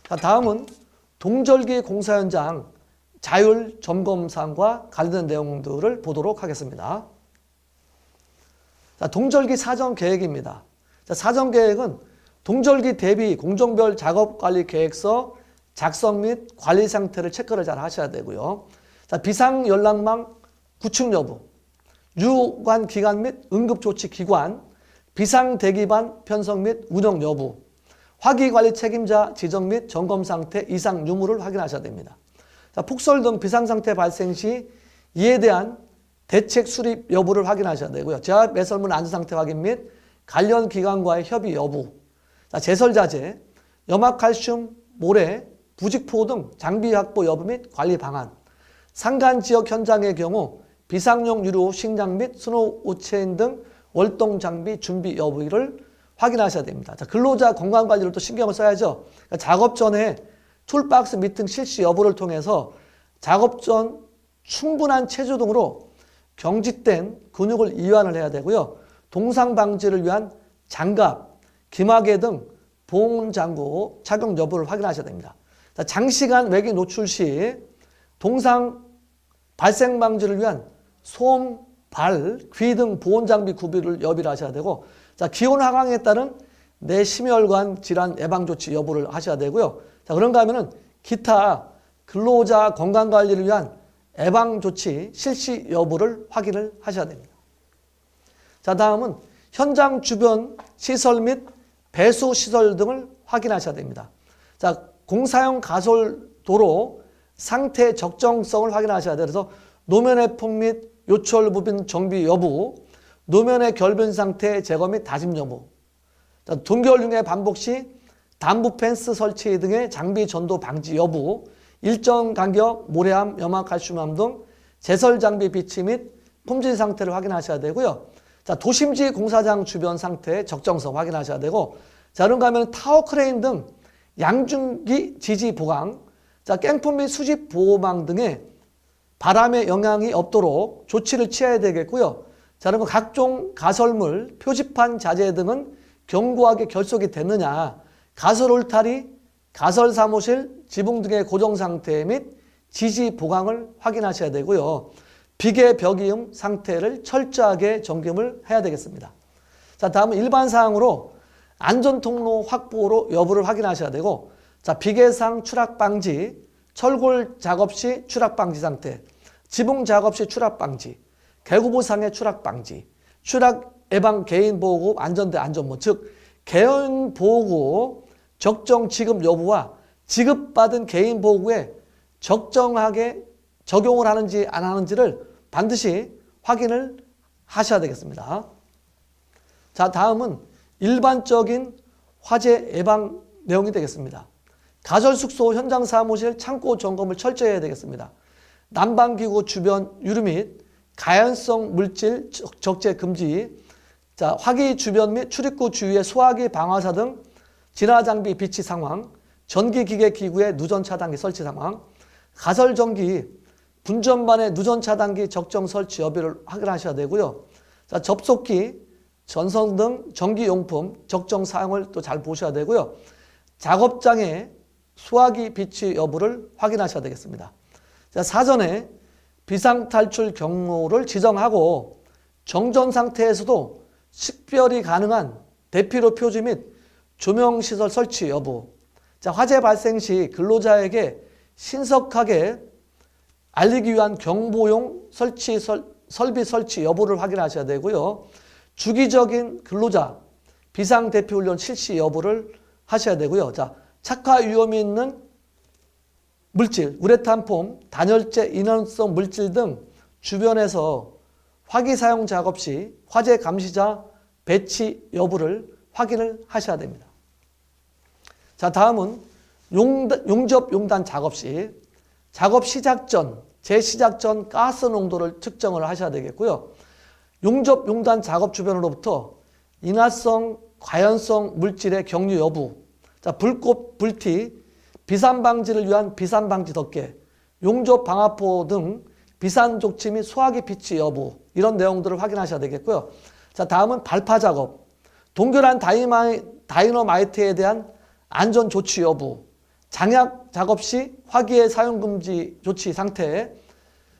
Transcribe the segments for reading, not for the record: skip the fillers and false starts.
자, 다음은 동절기 공사 현장 자율 점검 사항과 관련된 내용들을 보도록 하겠습니다. 자, 동절기 사전 계획입니다. 자, 사전 계획은 동절기 대비 공정별 작업관리 계획서 작성 및 관리 상태를 체크를 잘 하셔야 되고요. 자, 비상연락망 구축 여부, 유관 기관 및 응급조치 기관, 비상대기반 편성 및 운영 여부, 화기관리 책임자 지정 및 점검 상태 이상 유무를 확인하셔야 됩니다. 자, 폭설 등 비상상태 발생 시 이에 대한 대책 수립 여부를 확인하셔야 되고요. 제압 매설물 안전상태 확인 및 관련 기관과의 협의 여부, 자, 제설자재, 염화칼슘, 모래, 부직포 등 장비 확보 여부 및 관리 방안, 산간지역 현장의 경우 비상용 유료 식량 및 스노우 우체인 등 월동 장비 준비 여부를 확인하셔야 됩니다. 자, 근로자 건강관리를 또 신경을 써야죠. 그러니까 작업 전에 툴박스 미팅 실시 여부를 통해서 작업 전 충분한 체조 등으로 경직된 근육을 이완을 해야 되고요. 동상 방지를 위한 장갑, 기마개 등 보온장구 착용 여부를 확인하셔야 됩니다. 자, 장시간 외기 노출 시 동상 발생 방지를 위한 솜, 발, 귀 등 보온장비 구비를 여비를 하셔야 되고, 자, 기온 하강에 따른 내심혈관 질환 예방 조치 여부를 하셔야 되고요. 자, 그런가 하면은 기타 근로자 건강관리를 위한 예방 조치 실시 여부를 확인을 하셔야 됩니다. 자, 다음은 현장 주변 시설 및 배수 시설 등을 확인하셔야 됩니다. 자, 공사용 가솔도로 상태 적정성을 확인하셔야 돼요. 그래서 노면의 폭 및 요철 부빈 정비 여부, 노면의 결변 상태 제거 및 다짐 여부, 자, 동결 융의 반복 시 단부 펜스 설치 등의 장비 전도 방지 여부, 일정 간격 모래암, 염화칼슘암 등 제설 장비 비치 및 품질 상태를 확인하셔야 되고요. 자, 도심지 공사장 주변 상태 적정성 확인하셔야 되고, 자, 그런가 하면 타워 크레인 등 양중기 지지 보강, 자, 깽품 및 수집 보호망 등의 바람의 영향이 없도록 조치를 취해야 되겠고요. 자, 그리고 각종 가설물, 표지판 자재 등은 견고하게 결속이 됐느냐, 가설 울타리, 가설 사무실, 지붕 등의 고정 상태 및 지지 보강을 확인하셔야 되고요. 비계 벽이음 상태를 철저하게 점검을 해야 되겠습니다. 자, 다음은 일반 사항으로 안전통로 확보로 여부를 확인하셔야 되고, 자, 비계상 추락 방지, 철골 작업 시 추락 방지 상태, 지붕 작업 시 추락 방지, 개구보상의 추락 방지, 추락 예방 개인 보호구 안전대 안전모, 즉 개인 보호구 적정 지급 여부와 지급받은 개인 보호구에 적정하게 적용을 하는지 안 하는지를 반드시 확인을 하셔야 되겠습니다. 자, 다음은 일반적인 화재 예방 내용이 되겠습니다. 가설숙소 현장 사무실 창고 점검을 철저히 해야 되겠습니다. 난방기구 주변 유류 및 가연성 물질 적재 금지, 자, 화기 주변 및 출입구 주위의 소화기 방화사 등 진화장비 비치 상황, 전기기계 기구의 누전 차단기 설치 상황, 가설전기 분전반의 누전 차단기 적정 설치 여부를 확인하셔야 되고요. 자, 접속기, 전선 등 전기용품 적정 사용을 또 잘 보셔야 되고요. 작업장의 소화기 비치 여부를 확인하셔야 되겠습니다. 자, 사전에 비상탈출 경로를 지정하고 정전 상태에서도 식별이 가능한 대피로 표지 및 조명시설 설치 여부, 자, 화재 발생 시 근로자에게 신속하게 알리기 위한 경보용 설비 설치 여부를 확인하셔야 되고요. 주기적인 근로자 비상대피훈련 실시 여부를 하셔야 되고요. 자, 착화 위험이 있는 물질, 우레탄폼, 단열재, 인원성 물질 등 주변에서 화기 사용 작업 시 화재 감시자 배치 여부를 확인을 하셔야 됩니다. 자, 다음은 용접 용단 작업 시 작업 시작 전, 재시작 전 가스 농도를 측정을 하셔야 되겠고요. 용접 용단 작업 주변으로부터 인화성, 과연성 물질의 경류 여부, 자, 불꽃, 불티, 비산 방지를 위한 비산 방지 덮개, 용접 방화포 등 비산 족치 및 소화기 비치 여부, 이런 내용들을 확인하셔야 되겠고요. 자, 다음은 발파 작업, 동결한 다이너마이트에 대한 안전 조치 여부, 장약 작업 시 화기의 사용 금지 조치 상태,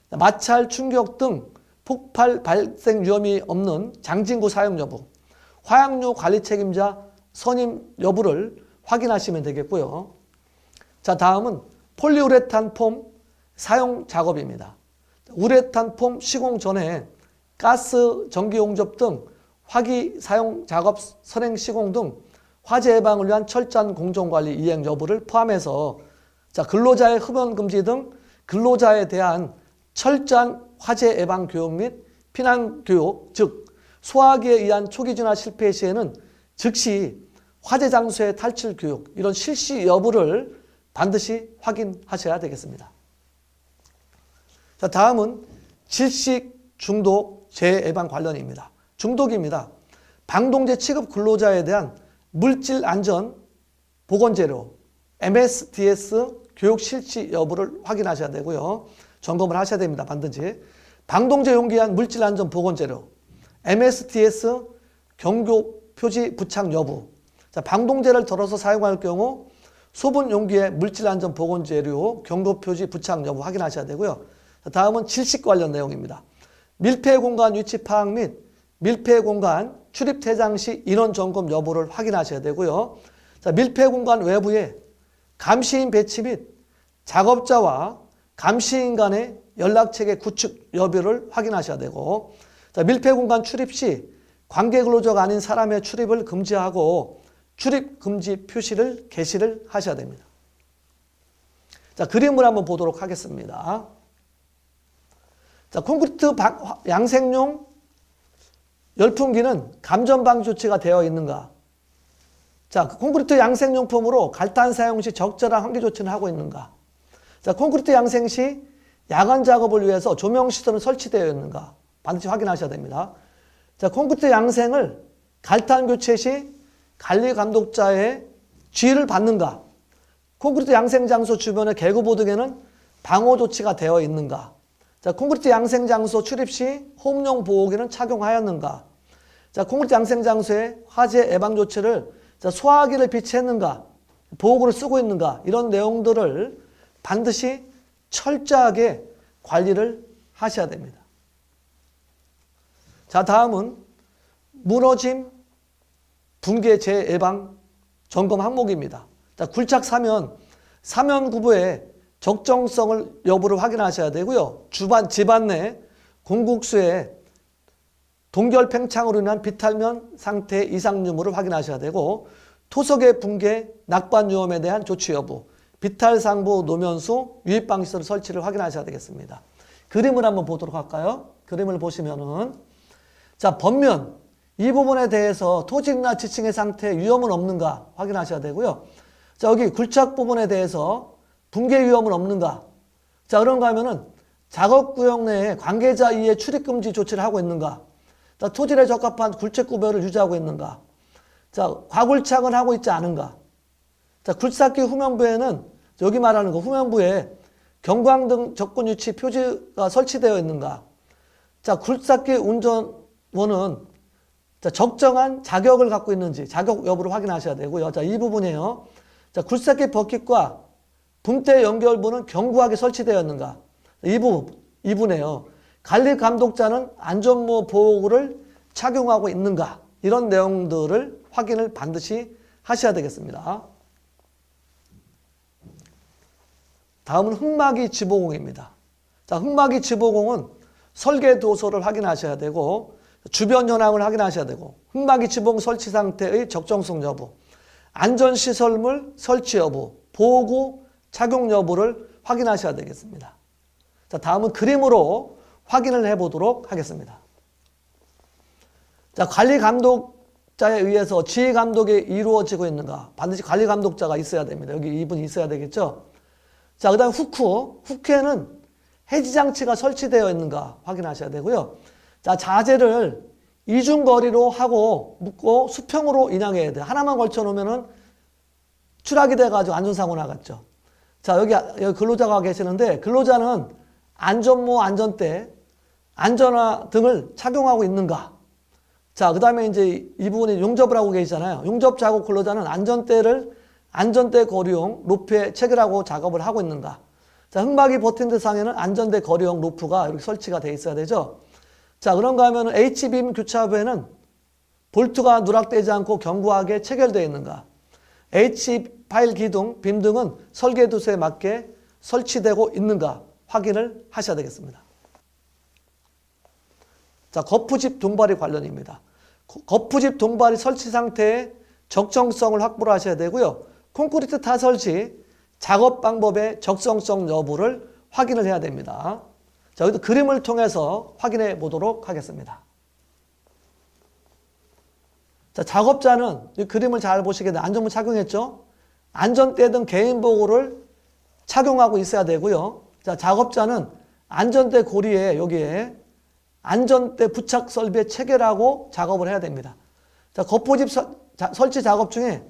마찰, 충격 등 폭발 발생 위험이 없는 장진구 사용 여부, 화약류 관리 책임자 선임 여부를 확인하시면 되겠고요. 자, 다음은 폴리우레탄 폼 사용 작업입니다. 우레탄 폼 시공 전에 가스, 전기 용접 등 화기 사용 작업 선행 시공 등 화재 예방을 위한 철저한 공정관리 이행 여부를 포함해서 자, 근로자의 흡연 금지 등 근로자에 대한 철저한 화재 예방 교육 및 피난 교육, 즉 소화기에 의한 초기 진화 실패 시에는 즉시 화재 장소의 탈출 교육, 이런 실시 여부를 반드시 확인하셔야 되겠습니다. 자, 다음은 질식 중독 재해 예방 관련입니다. 중독입니다. 방동제 취급 근로자에 대한 물질 안전 보건 재료 MSDS 교육 실시 여부를 확인하셔야 되고요. 점검을 하셔야 됩니다. 반드시. 방동제 용기에 한 물질 안전 보건 재료 MSDS 경고 표지 부착 여부. 자, 방동제를 덜어서 사용할 경우 소분 용기에 물질 안전 보건 재료 경고 표지 부착 여부 확인하셔야 되고요. 자, 다음은 질식 관련 내용입니다. 밀폐 공간 위치 파악 및 밀폐 공간 출입 퇴장 시 인원 점검 여부를 확인하셔야 되고요. 자, 밀폐 공간 외부에 감시인 배치 및 작업자와 감시인 간의 연락체계 구축 여부를 확인하셔야 되고, 자, 밀폐 공간 출입 시 관계 근로자가 아닌 사람의 출입을 금지하고 출입 금지 표시를 게시를 하셔야 됩니다. 자, 그림을 한번 보도록 하겠습니다. 자, 콘크리트 양생용 열풍기는 감전 방지 조치가 되어 있는가? 자, 콘크리트 양생용품으로 갈탄 사용 시 적절한 환기 조치는 하고 있는가? 자, 콘크리트 양생 시 야간 작업을 위해서 조명 시설은 설치되어 있는가? 반드시 확인하셔야 됩니다. 자, 콘크리트 양생을 갈탄 교체 시 관리 감독자의 지휘를 받는가? 콘크리트 양생 장소 주변의 개구보 등에는 방호 조치가 되어 있는가? 자, 콘크리트 양생 장소 출입 시 호흡용 보호기는 착용하였는가? 자, 콘크리트 양생 장소에 화재 예방 조치를 소화기를 비치했는가? 보호구를 쓰고 있는가? 이런 내용들을 반드시 철저하게 관리를 하셔야 됩니다. 자, 다음은 무너짐 붕괴 재예방 점검 항목입니다. 자, 굴착 사면 구부의 적정성을 여부를 확인하셔야 되고요. 집안 내 공국수의 동결 팽창으로 인한 비탈면 상태 이상 유무를 확인하셔야 되고, 토석의 붕괴 낙반 위험에 대한 조치 여부, 비탈상부 노면수 유입방 시설 설치를 확인하셔야 되겠습니다. 그림을 한번 보도록 할까요? 그림을 보시면은, 자, 번면 이 부분에 대해서 토직이나 지층의 상태에 위험은 없는가 확인하셔야 되고요. 자, 여기 굴착 부분에 대해서 붕괴 위험은 없는가? 자, 그런가 하면은 작업구역 내에 관계자 이의 출입금지 조치를 하고 있는가? 자, 토질에 적합한 굴착 구별을 유지하고 있는가? 자, 과굴착은 하고 있지 않은가? 자, 굴삭기 후면부에는 여기 말하는 거 후면부에 경광등 접근 위치 표지가 설치되어 있는가? 자, 굴삭기 운전원은 자, 적정한 자격을 갖고 있는지 자격 여부를 확인하셔야 되고요. 자, 이 부분이에요. 자, 굴삭기 버킷과 분대 연결부는 견고하게 설치되어 있는가? 이 부분이에요. 관리 감독자는 안전모 보호구를 착용하고 있는가? 이런 내용들을 확인을 반드시 하셔야 되겠습니다. 다음은 흙막이 지보공입니다. 자, 흙막이 지보공은 설계 도서를 확인하셔야 되고, 주변 현황을 확인하셔야 되고, 흙막이 지보공 설치 상태의 적정성 여부, 안전시설물 설치 여부, 보호구 착용 여부를 확인하셔야 되겠습니다. 자, 다음은 그림으로 확인을 해보도록 하겠습니다. 자, 관리 감독자에 의해서 지휘 감독이 이루어지고 있는가? 반드시 관리 감독자가 있어야 됩니다. 여기 이분이 있어야 되겠죠? 자, 그 다음 후크에는 해지장치가 설치되어 있는가 확인하셔야 되고요. 자, 자재를 이중거리로 하고 묶고 수평으로 인양해야 돼요. 하나만 걸쳐 놓으면은 추락이 돼가지고 안전사고 나갔죠. 자, 여기 근로자가 계시는데, 근로자는 안전모, 안전대, 안전화 등을 착용하고 있는가? 자, 그 다음에 이제 이 부분에 용접을 하고 계시잖아요. 용접 작업 근로자는 안전대를 안전대 거리용 루프에 체결하고 작업을 하고 있는가. 자, 흙막이 버틴 대상에는 안전대 거리용 루프가 이렇게 설치가 되어 있어야 되죠. 자, 그런가 하면 H빔 교차부에는 볼트가 누락되지 않고 견고하게 체결되어 있는가. H파일 기둥, 빔 등은 설계 두수에 맞게 설치되고 있는가 확인을 하셔야 되겠습니다. 자, 거푸집 동발이 관련입니다. 거푸집 동발이 설치 상태의 적정성을 확보를 하셔야 되고요. 콘크리트 타설치 작업 방법의 적성성 여부를 확인을 해야 됩니다. 자, 여기도 그림을 통해서 확인해 보도록 하겠습니다. 자, 작업자는 이 그림을 잘 보시게 되면 안전모 착용했죠? 안전대 등 개인보호를 착용하고 있어야 되고요. 자, 작업자는 안전대 고리에 여기에 안전대 부착 설비에 체결하고 작업을 해야 됩니다. 자, 거푸집 설치 작업 중에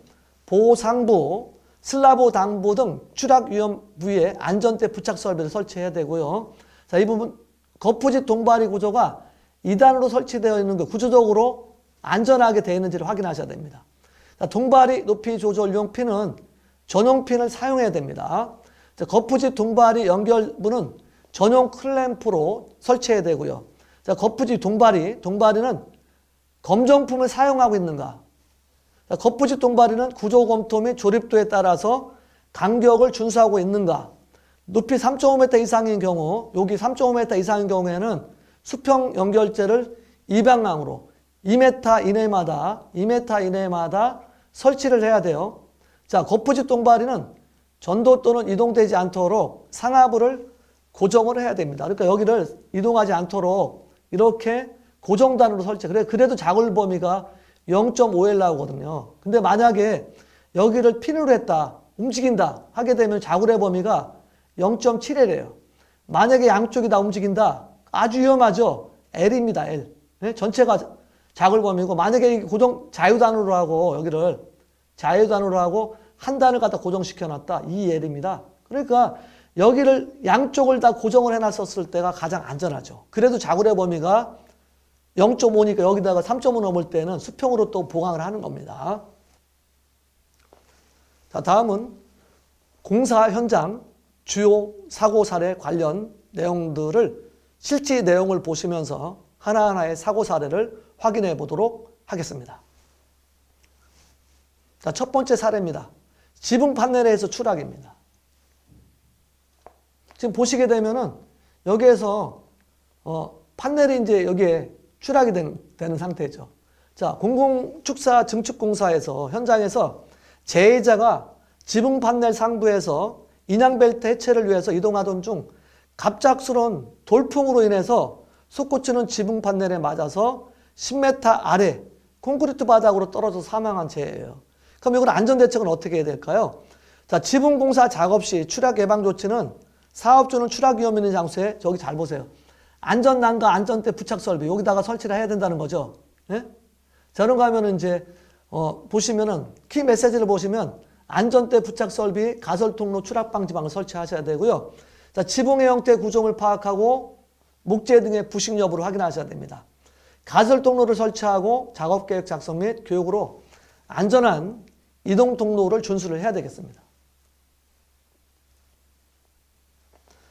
보상부, 슬라브 당부 등 추락 위험 부위에 안전대 부착 설비를 설치해야 되고요. 자, 이 부분 거푸집 동발이 구조가 2단으로 설치되어 있는 게 구조적으로 안전하게 되어 있는지를 확인하셔야 됩니다. 자, 동발이 높이 조절용 핀은 전용 핀을 사용해야 됩니다. 자, 거푸집 동발이 연결부는 전용 클램프로 설치해야 되고요. 자, 거푸집 동발이는 검정품을 사용하고 있는가. 자, 거푸집 동발이는 구조 검토 및 조립도에 따라서 간격을 준수하고 있는가. 높이 3.5m 이상인 경우, 여기 3.5m 이상인 경우에는 수평 연결재를 이 방향으로 2m 이내마다 설치를 해야 돼요. 자, 거푸집 동발이는 전도 또는 이동되지 않도록 상하부를 고정을 해야 됩니다. 그러니까 여기를 이동하지 않도록 이렇게 고정단으로 설치. 그래도 자굴 범위가 0.5L 나오거든요. 근데 만약에 여기를 핀으로 했다, 움직인다 하게 되면 자굴의 범위가 0.7L이에요. 만약에 양쪽이 다 움직인다, 아주 위험하죠. L입니다. L. 네? 전체가 자굴 범위고, 만약에 고정 자유단으로 하고 여기를 자유단으로 하고 한 단을 갖다 고정시켜 놨다, 2L입니다. 그러니까 여기를 양쪽을 다 고정을 해놨었을 때가 가장 안전하죠. 그래도 자굴의 범위가 0.5니까 여기다가 3.5 넘을 때는 수평으로 또 보강을 하는 겁니다. 자, 다음은 공사 현장 주요 사고 사례 관련 내용들을 실제 내용을 보시면서 하나하나의 사고 사례를 확인해 보도록 하겠습니다. 자, 첫 번째 사례입니다. 지붕 판넬에서 추락입니다. 지금 보시게 되면은 여기에서 판넬이 이제 여기에 추락이 되는 상태죠. 자, 공공축사 증축공사에서 현장에서 제의자가 지붕 판넬 상부에서 인양벨트 해체를 위해서 이동하던 중 갑작스러운 돌풍으로 인해서 솟구치는 지붕 판넬에 맞아서 10m 아래 콘크리트 바닥으로 떨어져 사망한 재예요. 그럼 이건 안전대책은 어떻게 해야 될까요? 자, 지붕공사 작업 시 추락 예방 조치는 사업주는 추락 위험 있는 장소에, 저기 잘 보세요. 안전난과 안전대 부착 설비 여기다가 설치를 해야 된다는 거죠. 예? 저런 거 하면은 이제 보시면은 키 메시지를 보시면 안전대 부착 설비, 가설 통로 추락 방지망을 설치하셔야 되고요. 자, 지붕의 형태 구조를 파악하고 목재 등의 부식 여부를 확인하셔야 됩니다. 가설 통로를 설치하고 작업 계획 작성 및 교육으로 안전한 이동 통로를 준수를 해야 되겠습니다.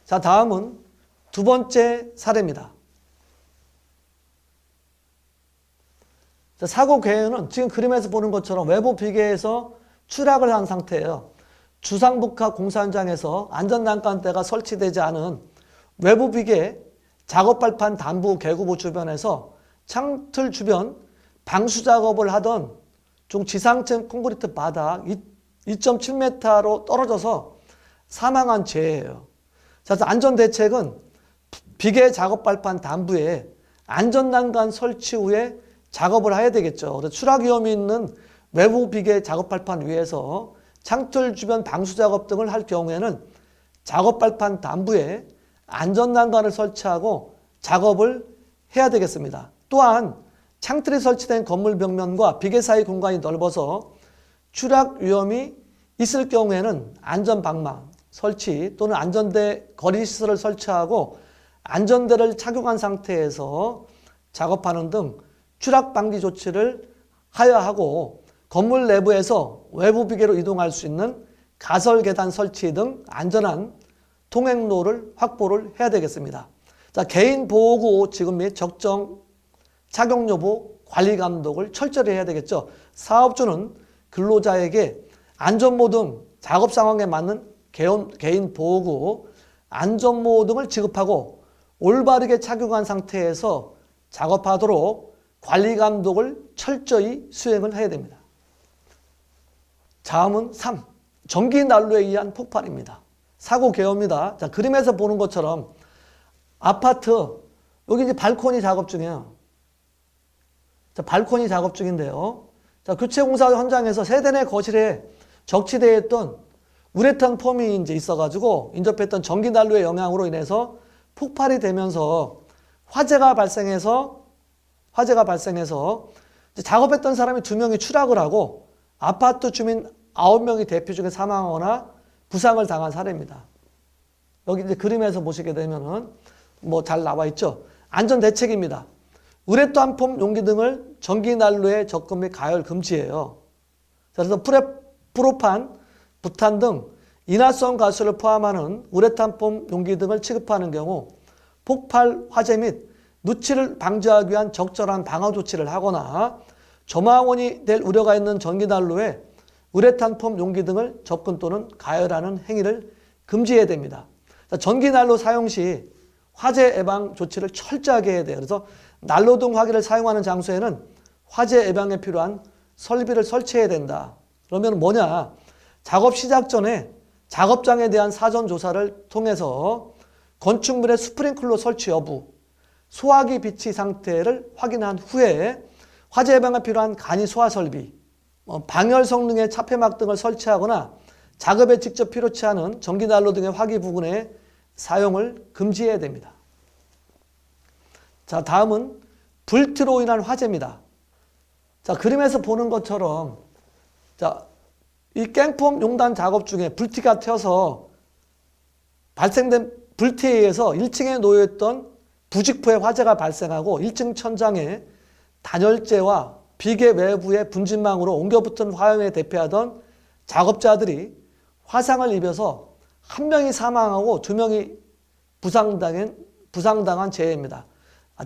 자, 다음은 두 번째 사례입니다. 자, 사고 계획은 지금 그림에서 보는 것처럼 외부 비계에서 추락을 한 상태예요. 주상복합 공사 현장에서 안전난간대가 설치되지 않은 외부 비계 작업발판 단부 개구부 주변에서 창틀 주변 방수 작업을 하던 중 지상층 콘크리트 바닥 2.7m로 떨어져서 사망한 재예요. 자, 안전대책은 비계 작업발판 단부에 안전난간 설치 후에 작업을 해야 되겠죠. 그래서 추락 위험이 있는 외부 비계 작업발판 위에서 창틀 주변 방수 작업 등을 할 경우에는 작업발판 단부에 안전난간을 설치하고 작업을 해야 되겠습니다. 또한 창틀이 설치된 건물 벽면과 비계 사이 공간이 넓어서 추락 위험이 있을 경우에는 안전방망 설치 또는 안전대 거리시설을 설치하고 안전대를 착용한 상태에서 작업하는 등 추락 방지 조치를 하여야 하고, 건물 내부에서 외부 비계로 이동할 수 있는 가설 계단 설치 등 안전한 통행로를 확보를 해야 되겠습니다. 자, 개인 보호구 지급 및 적정 착용 여부 관리 감독을 철저히 해야 되겠죠. 사업주는 근로자에게 안전모 등 작업 상황에 맞는 개인 보호구, 안전모 등을 지급하고 올바르게 착용한 상태에서 작업하도록 관리 감독을 철저히 수행을 해야 됩니다. 다음은 3. 전기 난로에 의한 폭발입니다. 사고 개요입니다. 자, 그림에서 보는 것처럼 아파트, 여기 이제 발코니 작업 중이에요. 자, 발코니 작업 중인데요. 자, 교체 공사 현장에서 세대내 거실에 적치되어 있던 우레탄 폼이 이제 있어가지고 인접했던 전기 난로의 영향으로 인해서 폭발이 되면서 화재가 발생해서 이제 작업했던 사람이 2명이 추락을 하고 아파트 주민 9명이 대피 중에 사망하거나 부상을 당한 사례입니다. 여기 이제 그림에서 보시게 되면은 뭐 잘 나와 있죠. 안전 대책입니다. 우레탄 폼 용기 등을 전기 난로에 접근 및 가열 금지해요. 그래서 프로판, 부탄 등 인화성 가스를 포함하는 우레탄 폼 용기 등을 취급하는 경우 폭발, 화재 및 누치를 방지하기 위한 적절한 방어 조치를 하거나 점화원이 될 우려가 있는 전기 난로에 우레탄 폼 용기 등을 접근 또는 가열하는 행위를 금지해야 됩니다. 전기 난로 사용 시 화재 예방 조치를 철저하게 해야 돼요. 그래서 난로 등 화기를 사용하는 장소에는 화재 예방에 필요한 설비를 설치해야 된다. 그러면 뭐냐? 작업 시작 전에 작업장에 대한 사전 조사를 통해서 건축물의 스프링클러 설치 여부, 소화기 비치 상태를 확인한 후에 화재 예방에 필요한 간이 소화 설비, 방열 성능의 차폐막 등을 설치하거나 작업에 직접 필요치 않은 전기난로 등의 화기 부근의 사용을 금지해야 됩니다. 자, 다음은 불티로 인한 화재입니다. 자, 그림에서 보는 것처럼 자, 이 깽폼 용단 작업 중에 불티가 튀어서 발생된 불티에 의해서 1층에 놓여있던 부직포의 화재가 발생하고 1층 천장에 단열재와 비계 외부의 분진망으로 옮겨붙은 화염에 대피하던 작업자들이 화상을 입어서 1명이 사망하고 2명이 부상당한 재해입니다.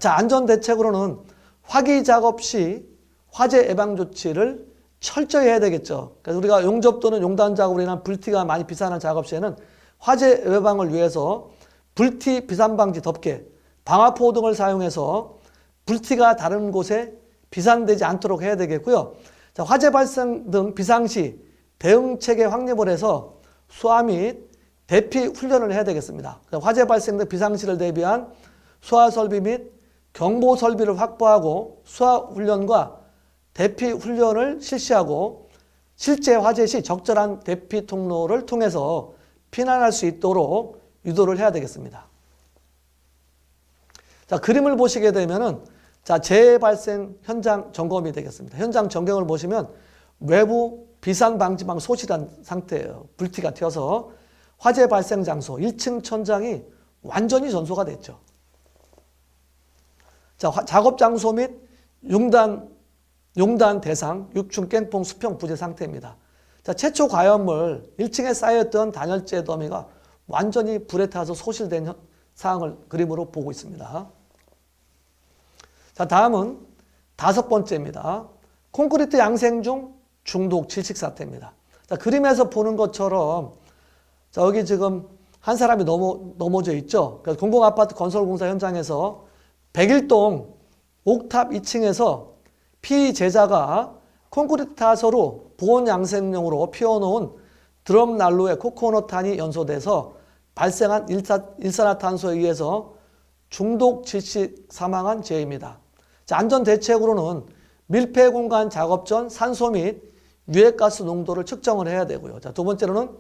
자, 안전대책으로는 화기 작업 시 화재 예방 조치를 철저히 해야 되겠죠. 그래서 우리가 용접 또는 용단 작업으로 인한 불티가 많이 비산하는 작업 시에는 화재 예방을 위해서 불티 비산방지 덮개, 방화포 등을 사용해서 불티가 다른 곳에 비산되지 않도록 해야 되겠고요. 자, 화재 발생 등 비상시 대응체계 확립을 해서 소화 및 대피 훈련을 해야 되겠습니다. 화재 발생 등 비상시를 대비한 소화 설비 및 경보 설비를 확보하고 소화 훈련과 대피 훈련을 실시하고 실제 화재 시 적절한 대피 통로를 통해서 피난할 수 있도록 유도를 해야 되겠습니다. 자, 그림을 보시게 되면은 자, 재해 발생 현장 점검이 되겠습니다. 현장 전경을 보시면 외부 비산 방지망 소실한 상태예요. 불티가 튀어서 화재 발생 장소 1층 천장이 완전히 전소가 됐죠. 자, 작업 장소 및 용단 대상 6층 깽폼 수평 부재 상태입니다. 자, 최초 가연물 1층에 쌓였던 단열재 더미가 완전히 불에 타서 소실된 사항을 그림으로 보고 있습니다. 자, 다음은 5번째입니다. 콘크리트 양생 중 중독 질식 사태입니다. 자, 그림에서 보는 것처럼 자, 여기 지금 한 사람이 넘어져 있죠. 그래서 공공아파트 건설공사 현장에서 101동 옥탑 2층에서 피제자가 콘크리트 타서로 보온 양생용으로 피워놓은 드럼 난로에 코코넛탄이 연소돼서 발생한 일산화탄소에 의해서 중독 질식 사망한 재해입니다. 자, 안전대책으로는 밀폐 공간 작업 전 산소 및 유해가스 농도를 측정을 해야 되고요. 자, 두 번째로는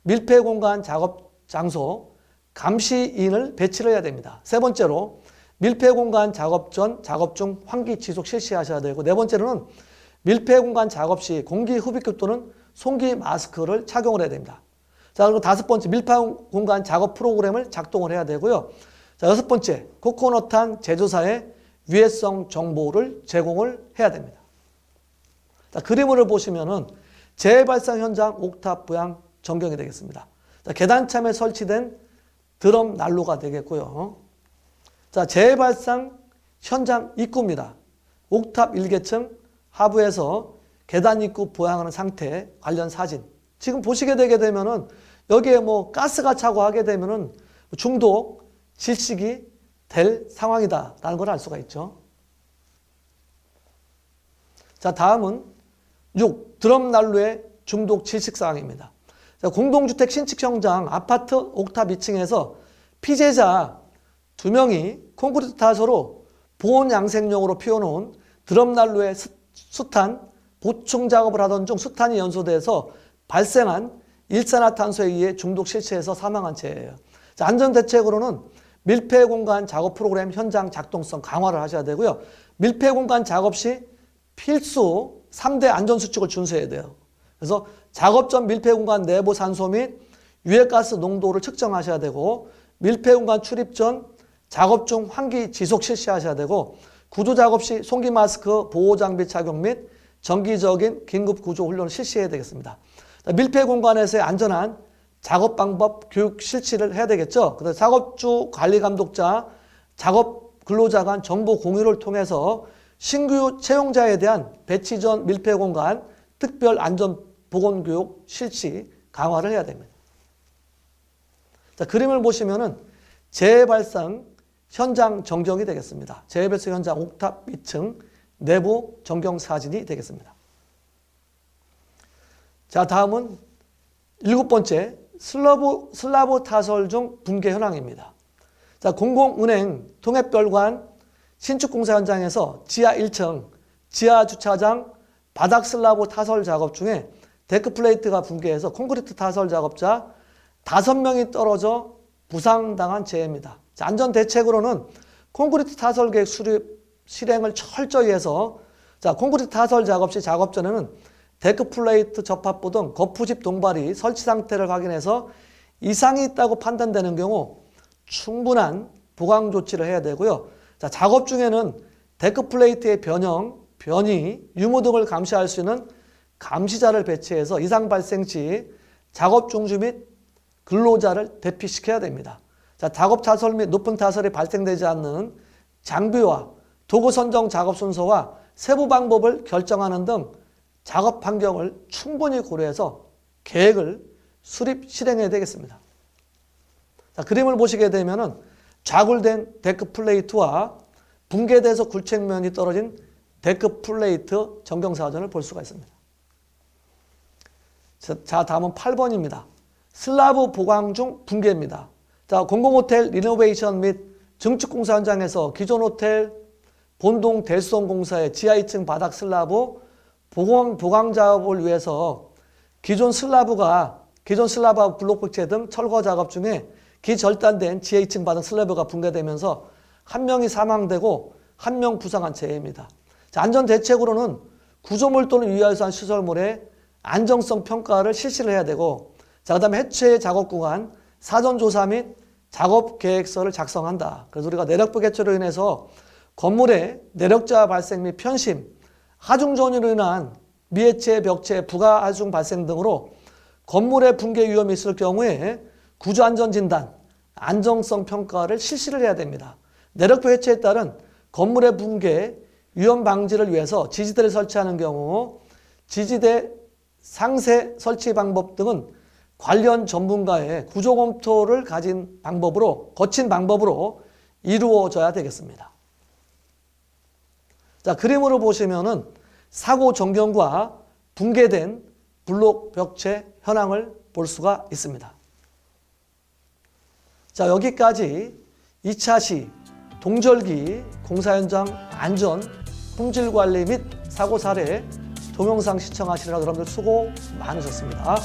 밀폐 공간 작업 장소 감시인을 배치를 해야 됩니다. 세 번째로 밀폐 공간 작업 전 작업 중 환기 지속 실시하셔야 되고, 네 번째로는 밀폐 공간 작업 시 공기 흡입기 또는 송기 마스크를 착용을 해야 됩니다. 자, 그리고 5번째 밀폐 공간 작업 프로그램을 작동을 해야 되고요. 자, 6번째 코코넛탄 제조사의 위해성 정보를 제공을 해야 됩니다. 자, 그림으로 보시면은 재발상 현장 옥탑 부양 전경이 되겠습니다. 자, 계단참에 설치된 드럼 난로가 되겠고요. 자, 재발상 현장 입구입니다. 옥탑 1계층 하부에서 계단 입구 보양하는 상태 관련 사진. 지금 보시게 되게 되면은 여기에 뭐 가스가 차고 하게 되면은 중독, 질식이 될 상황이다라는 걸 알 수가 있죠. 자, 다음은 6. 드럼 난로의 중독 질식 사항입니다. 자, 공동주택 신축 현장 아파트 옥탑 2층에서 피해자 2명이 콘크리트 타서로 보온 양생용으로 피워놓은 드럼 난로의 수탄 보충 작업을 하던 중 수탄이 연소돼서 발생한 일산화탄소에 의해 중독 실체해서 사망한 채예요. 자, 안전대책으로는 밀폐 공간 작업 프로그램 현장 작동성 강화를 하셔야 되고요. 밀폐 공간 작업 시 필수 3대 안전수칙을 준수해야 돼요. 그래서 작업 전 밀폐 공간 내부 산소 및 유해가스 농도를 측정하셔야 되고, 밀폐 공간 출입 전 작업 중 환기 지속 실시하셔야 되고, 구조 작업 시 송기 마스크 보호 장비 착용 및 정기적인 긴급 구조 훈련을 실시해야 되겠습니다. 밀폐 공간에서의 안전한 작업 방법 교육 실시를 해야 되겠죠. 그래서 작업주 관리 감독자, 작업 근로자 간 정보 공유를 통해서 신규 채용자에 대한 배치 전 밀폐 공간 특별 안전 보건 교육 실시 강화를 해야 됩니다. 자, 그림을 보시면은 재발상 현장 전경이 되겠습니다. 재발상 현장 옥탑 2층 내부 전경 사진이 되겠습니다. 자, 다음은 7번째 슬라브 타설 중 붕괴 현황입니다. 자, 공공은행 통합별관 신축공사 현장에서 지하 1층 지하 주차장 바닥 슬라브 타설 작업 중에 데크 플레이트가 붕괴해서 콘크리트 타설 작업자 5명이 떨어져 부상당한 재해입니다. 자, 안전 대책으로는 콘크리트 타설 계획 수립 실행을 철저히 해서, 자, 콘크리트 타설 작업 시 작업 전에는 데크 플레이트 접합부 등 거푸집 동발이 설치 상태를 확인해서 이상이 있다고 판단되는 경우 충분한 보강 조치를 해야 되고요. 자, 작업 중에는 데크 플레이트의 변형, 변이, 유무 등을 감시할 수 있는 감시자를 배치해서 이상 발생 시 작업 중지 및 근로자를 대피시켜야 됩니다. 자, 작업 타설 및 높은 타설이 발생되지 않는 장비와 도구 선정 작업 순서와 세부 방법을 결정하는 등 작업 환경을 충분히 고려해서 계획을 수립 실행해야 되겠습니다. 자, 그림을 보시게 되면은 좌굴된 데크 플레이트와 붕괴돼서 굴착면이 떨어진 데크 플레이트 전경사전을 볼 수가 있습니다. 자, 다음은 8번입니다. 슬라브 보강 중 붕괴입니다. 자, 공공호텔 리노베이션 및 증축공사 현장에서 기존 호텔 본동 대수원공사의 지하 2층 바닥 슬라브 보강 작업을 위해서 기존 슬라브와 블록 복제 등 철거 작업 중에 기절단된 지하 2층 바닥 슬라브가 붕괴되면서 1명이 사망되고 1명 부상한 재해입니다. 자, 안전대책으로는 구조물 또는 유효한 시설물의 안정성 평가를 실시를 해야 되고, 자, 그 다음에 해체 작업 구간 사전조사 및 작업 계획서를 작성한다. 그래서 우리가 내력부 개최로 인해서 건물의 내력자 발생 및 편심, 하중전으로 인한 미해체, 벽체, 부가하중 발생 등으로 건물의 붕괴 위험이 있을 경우에 구조안전진단, 안정성 평가를 실시를 해야 됩니다. 내력부 해체에 따른 건물의 붕괴 위험 방지를 위해서 지지대를 설치하는 경우 지지대 상세 설치 방법 등은 관련 전문가의 구조 검토를 거친 방법으로 이루어져야 되겠습니다. 자, 그림으로 보시면은 사고 전경과 붕괴된 블록 벽체 현황을 볼 수가 있습니다. 자, 여기까지 2차 시 동절기 공사 현장 안전, 품질 관리 및 사고 사례 동영상 시청하시느라 여러분들 수고 많으셨습니다.